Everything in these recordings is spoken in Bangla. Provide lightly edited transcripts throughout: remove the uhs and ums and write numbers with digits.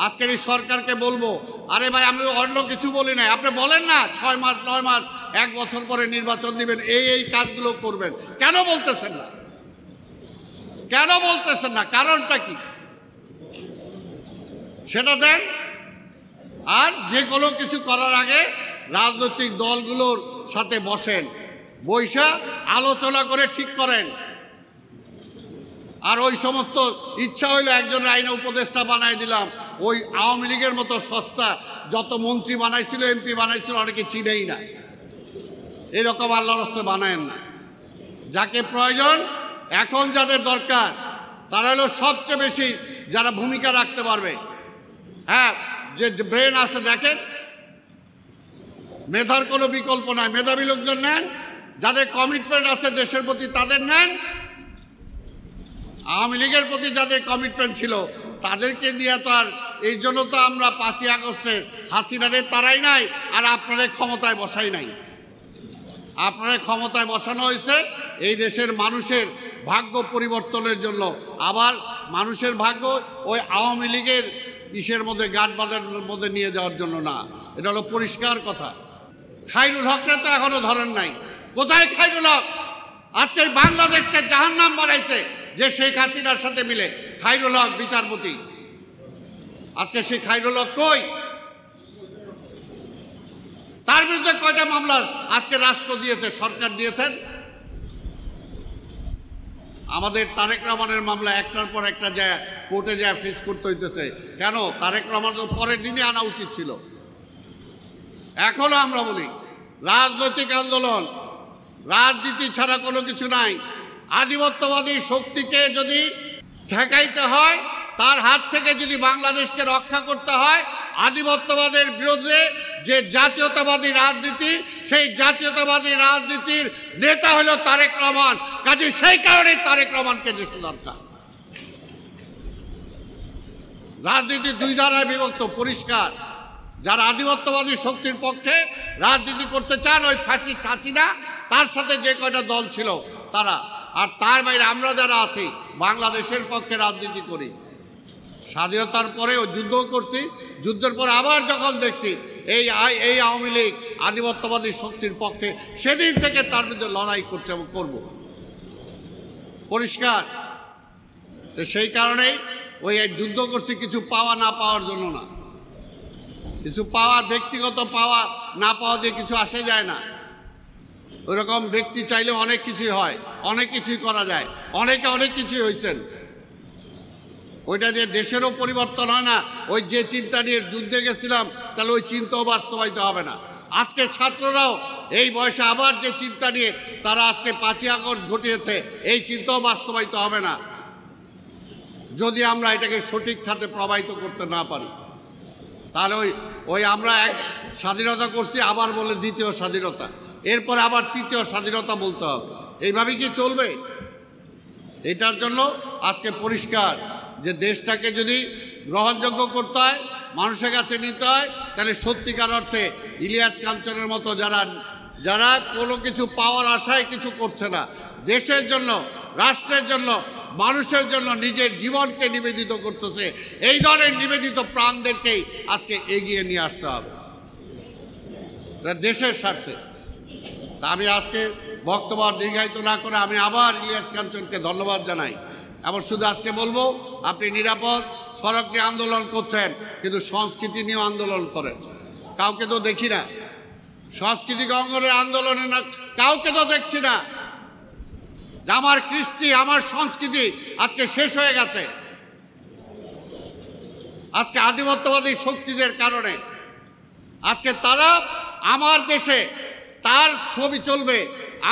আজকের এই সরকারকে বলবো, আরে ভাই আমি অন্য কিছু বলি নাই, আপনি বলেন না 6 মাস 9 মাস 1 বছর পরে নির্বাচন দিবেন, এই কাজগুলো করবেন, কেন বলতেছেন না? কেন বলতেছেন না? কারণটা কি সেটা দেন। আর যে কোনো কিছু করার আগে রাজনৈতিক দলগুলোর সাথে বসেন, বৈশা আলোচনা করে ঠিক করেন। আর ওই সমস্ত ইচ্ছা হইলে একজন আইন উপদেষ্টা বানাই দিলাম, ওই আওয়ামী লীগের মতো সস্তা যত মন্ত্রী বানাইছিল, এমপি বানাইছিল, অনেকে চিনেই না। এরকম আল্লাহর রাস্তায় বানায়েন না। যাকে প্রয়োজন, এখন যাদের দরকার তারা হলো সবচেয়ে বেশি যারা ভূমিকা রাখতে পারবে। হ্যাঁ, যে ব্রেন আছে দেখেন, মেধার কোনো বিকল্প নাই, মেধাবী লোকজন নেন, যাদের কমিটমেন্ট আছে দেশের প্রতি তাদের নেন। আওয়ামী লীগের প্রতি যাদের কমিটমেন্ট ছিল তাদেরকে দিয়ে তো আর, এই জন্য তো আমরা 5ই আগস্টে হাসিনারে তারাই নাই আর আপনাদের ক্ষমতায় বসাই নাই। আপনাদের ক্ষমতায় বসানো হয়েছে এই দেশের মানুষের ভাগ্য পরিবর্তনের জন্য, আবার মানুষের ভাগ্য ওই আওয়ামী লীগের ইসের মধ্যে গাঁটবাঁধের মধ্যে নিয়ে যাওয়ার জন্য না। এটা হলো পরিষ্কার কথা। খায়রুল হকরে তো এখনো ধরেন নাই। কোথায় খায়রুল হক? আজকে বাংলাদেশকে জাহান্নাম বানাইছে যে শেখ হাসিনার সাথে মিলে। খায়রুল হক বিচারপতি, আজকে সেই খায়রুল হক কই? তার বিরুদ্ধে কয়টা মামলা আজকে রাষ্ট্র দিয়েছে, সরকার দিয়েছেন? আমাদের তারেক রহমানের মামলা একটার পর একটা যায় কোর্টে যায় ফেস করতে হইতেছে। কেন? তারেক রহমান তো পরের দিনে আনা উচিত ছিল। এখনো আমরা বলি রাজনৈতিক আন্দোলন, রাজনীতি ছাড়া কোনো কিছু নাই। আধিপত্যবাদী শক্তিকে যদি ঠেকাইতে হয়, তার হাত থেকে যদি বাংলাদেশকে রক্ষা করতে হয়, আধিপত্যবাদের বিরুদ্ধে যে জাতীয়তাবাদী রাজনীতি, সেই জাতীয়তাবাদী রাজনীতির নেতা হলো তারেক রহমান। কাজে সেই কারণে তারেক রহমানকে দেশে দরকার। রাজনীতি দুই ধারায় বিভক্ত, পরিষ্কার। যারা আধিপত্যবাদী শক্তির পক্ষে রাজনীতি করতে চান, ওই ফ্যাসিস্ট হাসিনা, তার সাথে যে কয়টা দল ছিল তারা, আর তার বাইরে আমরা যারা আছি বাংলাদেশের পক্ষে রাজনীতি করি। স্বাধীনতার পরেও যুদ্ধ করছি, যুদ্ধের পরে আবার যখন দেখছি এই আওয়ামী লীগ আধিপত্যবাদী শক্তির পক্ষে, সেদিন থেকে তার বিরুদ্ধে লড়াই করছে এবং করব, পরিষ্কার। তো সেই কারণেই ওই যুদ্ধ করছি কিছু পাওয়া না পাওয়ার জন্য না। কিছু পাওয়ার, ব্যক্তিগত পাওয়া না পাওয়া দিয়ে কিছু আসে যায় না। ওইরকম ব্যক্তি চাইলে অনেক কিছুই হয়, অনেক কিছুই করা যায়, অনেকে অনেক কিছুই হয়েছেন। ওইটা দিয়ে দেশেরও পরিবর্তন হয় না। ওই যে চিন্তা নিয়ে যুদ্ধে গেছিলাম, তাহলে ওই চিন্তাও বাস্তবায়িত হবে না। আজকে ছাত্ররাও এই বয়সে আবার যে চিন্তা নিয়ে তারা আজকে 5ই আগস্ট ঘটিয়েছে, এই চিন্তাও বাস্তবায়িত হবে না যদি আমরা এটাকে সঠিক খাতে প্রবাহিত করতে না পারি। তাহলে ওই আমরা এক স্বাধীনতা করছি, আবার বলে দ্বিতীয় স্বাধীনতা, এরপরে আবার তৃতীয় স্বাধীনতা বলতে হবে। এইভাবে কি চলবে? এটার জন্য আজকে পরিষ্কার যে দেশটাকে যদি গ্রহণযোগ্য করতে হয়, মানুষের কাছে নিতে হয়, তাহলে সত্যিকার অর্থে ইলিয়াস কাঞ্চনের মতো যারা কোনো কিছু পাওয়ার আশায় কিছু করছে না, দেশের জন্য, রাষ্ট্রের জন্য, মানুষের জন্য নিজের জীবনকে নিবেদিত করতেছে, এই ধরনের নিবেদিত প্রাণদেরকেই আজকে এগিয়ে নিয়ে আসতে হবে দেশের স্বার্থে। তা আমি আজকে বক্তব্য দীর্ঘায়িত না করে আমি আবার ইলিয়াস কাঞ্চনকে ধন্যবাদ জানাই। এবং শুধু আজকে বলবো, আপনি নিরাপদ সড়ক নিয়ে আন্দোলন করছেন, কিন্তু সংস্কৃতি নিয়েও আন্দোলন করেন। কাউকে তো দেখি না সাংস্কৃতিক অঙ্গনের আন্দোলনে, না কাউকে তো দেখছি না। আমার কৃষ্টি, আমার সংস্কৃতি আজকে শেষ হয়ে গেছে আজকে আধিপত্যবাদী শক্তিদের কারণে। আজকে তারা আমার দেশে তার ছবি চলবে,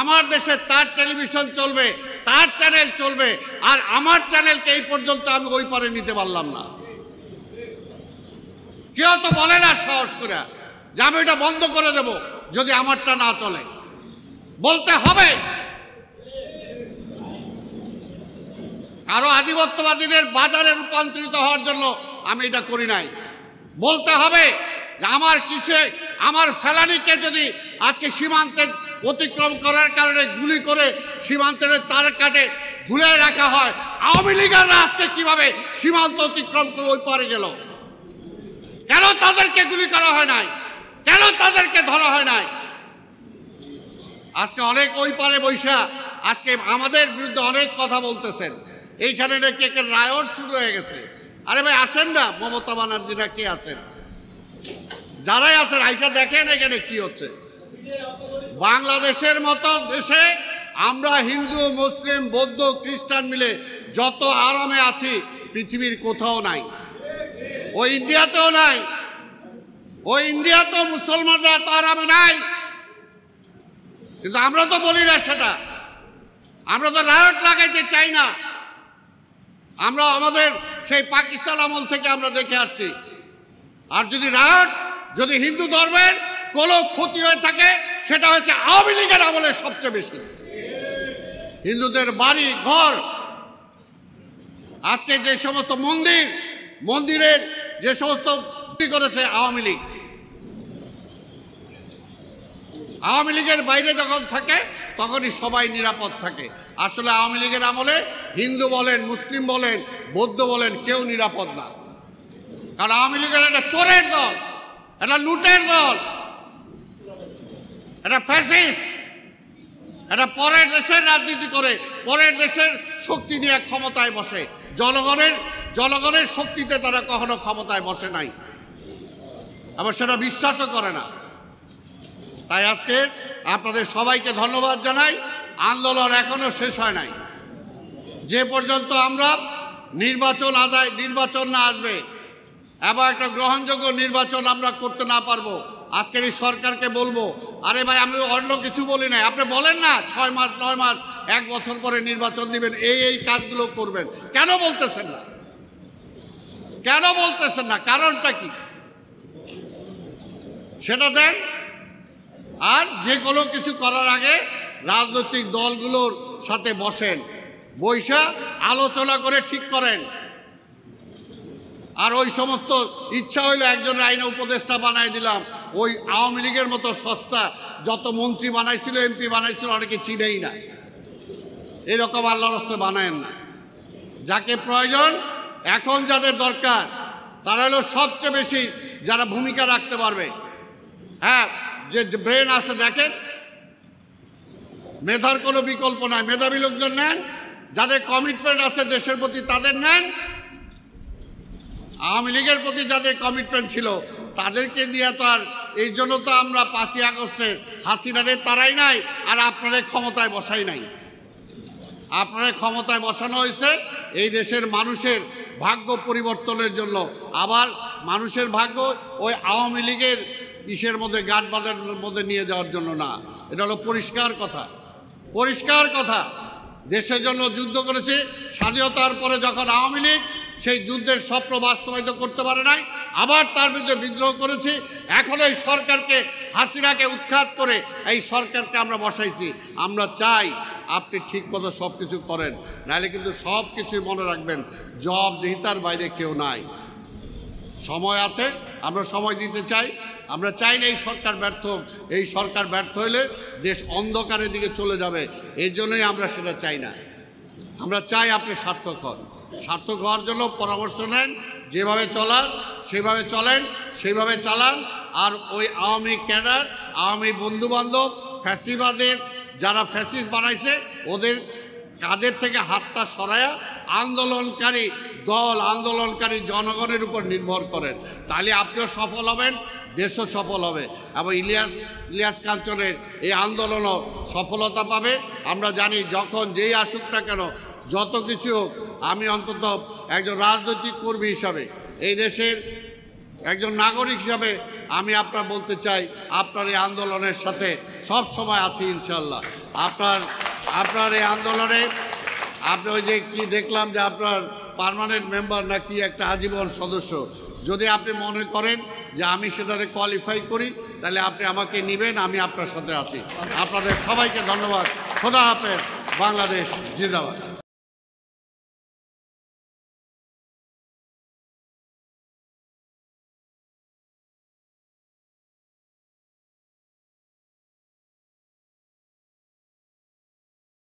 আমার দেশে তার টেলিভিশন চলবে, তার চ্যানেল চলবে, আর আমার চ্যানেলকে এই পর্যন্ত আমি ওই পারে নিতে পারলাম না। কেউ তো বলে না সাহস করে যে আমি এটা বন্ধ করে দেব যদি আমারটা না চলে। বলতে হবে। কারো আধিপত্যবাদীদের বাজারে রূপান্তরিত হওয়ার জন্য আমি এটা করি নাই। বলতে হবে যে আমার কিসে, আমার ফেলানিকে যদি আজকে সীমান্তে অতিক্রম করার কারণে গুলি করে সীমান্তের তার কাটে ঝুলে রাখা হয়, আওয়ামী লীগের আজকে কিভাবে সীমান্ত অতিক্রম করে ওই পারে গেল? কেন তাদেরকে গুলি করা হয় নাই? কেন তাদেরকে ধরা হয় নাই? আজকে অনেক ওই পারে বৈশা আজকে আমাদের বিরুদ্ধে অনেক কথা বলতেছেন। এইখানে নাকি একটা রায়ট শুরু হয়ে গেছে। আরে ভাই আসেন না, মমতা ব্যানার্জিরা কে আছেন? যারাই আছেন আইসা দেখেন এখানে কি হচ্ছে। বাংলাদেশের মতো দেশে আমরা হিন্দু, মুসলিম, বৌদ্ধ, খ্রিস্টান মিলে যত আরামে আছি পৃথিবীর কোথাও নাই। ওই ইন্ডিয়াতেও নাই। ওই ইন্ডিয়াতেও মুসলমানরা এত আরামে নাই। কিন্তু আমরা তো বলি না সেটা। আমরা তো রায়ট লাগাইতে চাই না। আমরা আমাদের সেই পাকিস্তান আমল থেকে আমরা দেখে আসছি। আর যদি রায়ট, যদি হিন্দু ধর্মের কোনো ক্ষতি হয়ে থাকে সেটা হচ্ছে আওয়ামী লীগের আমলে সবচেয়ে বেশি। হিন্দুদের বাড়ি ঘর, আজকে যে সমস্ত মন্দিরের যে সমস্ত করেছে আওয়ামী লীগ, আওয়ামী লীগের বাইরে যখন থাকে তখনই সবাই নিরাপদ থাকে। আসলে আওয়ামী লীগের আমলে হিন্দু বলেন, মুসলিম বলেন, বৌদ্ধ বলেন, কেউ নিরাপদ না। কারণ আওয়ামী লীগের একটা চোরের দল, একটা লুটের দল, একটা ফ্যাসিস্ট, একটা পরের দেশের রাজনীতি করে, পরের দেশের শক্তি নিয়ে ক্ষমতায় বসে। জনগণের শক্তিতে তারা কখনো ক্ষমতায় বসে নাই, আবার সেটা বিশ্বাসও করে না। তাই আজকে আপনাদের সবাইকে ধন্যবাদ জানাই। আন্দোলন এখনো শেষ হয় নাই। যে পর্যন্ত আমরা নির্বাচন না আসবে এবং একটা গ্রহণযোগ্য নির্বাচন আমরা করতে না পারবো, আজকের এই সরকারকে বলবো, আরে ভাই আমি অন্য কিছু বলি নাই, আপনি বলেন না 6 মাস 9 মাস 1 বছর পরে নির্বাচন দিবেন, এই কাজগুলো করবেন। কেন বলতেছেন না? কেন বলতেছেন না? কারণটা কি সেটা দেন। আর যে কোনো কিছু করার আগে রাজনৈতিক দলগুলোর সাথে বসেন, বৈশা আলোচনা করে ঠিক করেন। আর ওই সমস্ত ইচ্ছা হইলে একজন আইন উপদেষ্টা বানাই দিলাম, ওই আওয়ামী লীগের মতো সস্তা যত মন্ত্রী বানাইছিল, এমপি বানাইছিল, অনেকে চিনেই না। এরকম আল্লাহর রাস্তে বানায়েন না। যাকে প্রয়োজন, এখন যাদের দরকার তারা হলো সবচেয়ে বেশি যারা ভূমিকা রাখতে পারবে। হ্যাঁ, যে ব্রেন আছে দেখেন, মেধার কোনো বিকল্প নাই। মেধাবী লোকজন নেন, যাদের কমিটমেন্ট আছে দেশের প্রতি তাদের নেন। আওয়ামী লীগের প্রতি যাদের কমিটমেন্ট ছিল তাদেরকে দিয়ে তো আর, এই জন্য তো আমরা 5ই আগস্টে হাসিনারে তারাই নাই আর আপনাদের ক্ষমতায় বসাই নাই। আপনাদের ক্ষমতায় বসানো হয়েছে এই দেশের মানুষের ভাগ্য পরিবর্তনের জন্য। আবার মানুষের ভাগ্য ওই আওয়ামী লীগের ইসের মধ্যে, গাঁট বাঁধার মধ্যে নিয়ে যাওয়ার জন্য না। এটা হলো পরিষ্কার কথা, পরিষ্কার কথা। দেশের জন্য যুদ্ধ করেছে। স্বাধীনতার পরে যখন আওয়ামী লীগ সেই যুদ্ধের স্বপ্ন বাস্তবায়িত করতে পারে নাই, আবার তার বিরুদ্ধে বিদ্রোহ করেছি। এখন এই সরকারকে, হাসিনাকে উৎখাত করে এই সরকারকে আমরা বসাইছি। আমরা চাই আপনি ঠিক মতো সব কিছু করেন, নাহলে কিন্তু সব কিছুই মনে রাখবেন জবাবদিহিতার বাইরে কেউ নাই। সময় আছে, আমরা সময় দিতে চাই। আমরা চাই না এই সরকার ব্যর্থ হোক। এই সরকার ব্যর্থ হলে দেশ অন্ধকারের দিকে চলে যাবে, এই জন্যই আমরা সেটা চাই না। আমরা চাই আপনি সার্থক হন। সার্থক হওয়ার জন্য পরামর্শ নেন, যেভাবে চলার সেভাবে চলেন, সেইভাবে চালান। আর ওই আওয়ামী ক্যাডার, আওয়ামী বন্ধুবান্ধব, ফ্যাসিবাদের যারা ফ্যাসিস্ট বানাইছে ওদের কাঁধের থেকে হাতটা সরায়া আন্দোলনকারী দল, আন্দোলনকারী জনগণের উপর নির্ভর করেন। তাহলে আপনিও সফল হবেন, দেশও সফল হবে এবং ইলিয়াস কাঞ্চনের এই আন্দোলনও সফলতা পাবে। আমরা জানি যখন যেই আসুক না কেন, যত কিছু হোক, আমি অন্তত একজন রাজনৈতিক কর্মী হিসাবে, এই দেশের একজন নাগরিক হিসাবে আমি আপনার বলতে চাই, আপনার এই আন্দোলনের সাথে সব সময় আছি ইনশাল্লাহ। আপনার এই আন্দোলনে আপনি ওই যে কি দেখলাম যে আপনার পার্মানেন্ট মেম্বার নাকি একটা আজীবন সদস্য, যদি আপনি মনে করেন যে আমি সেটাতে কোয়ালিফাই করি তাহলে আপনি আমাকে নেবেন, আমি আপনার সাথে আছি। আপনাদের সবাইকে ধন্যবাদ। খোদা হাফেজ। বাংলাদেশ জিন্দাবাদ।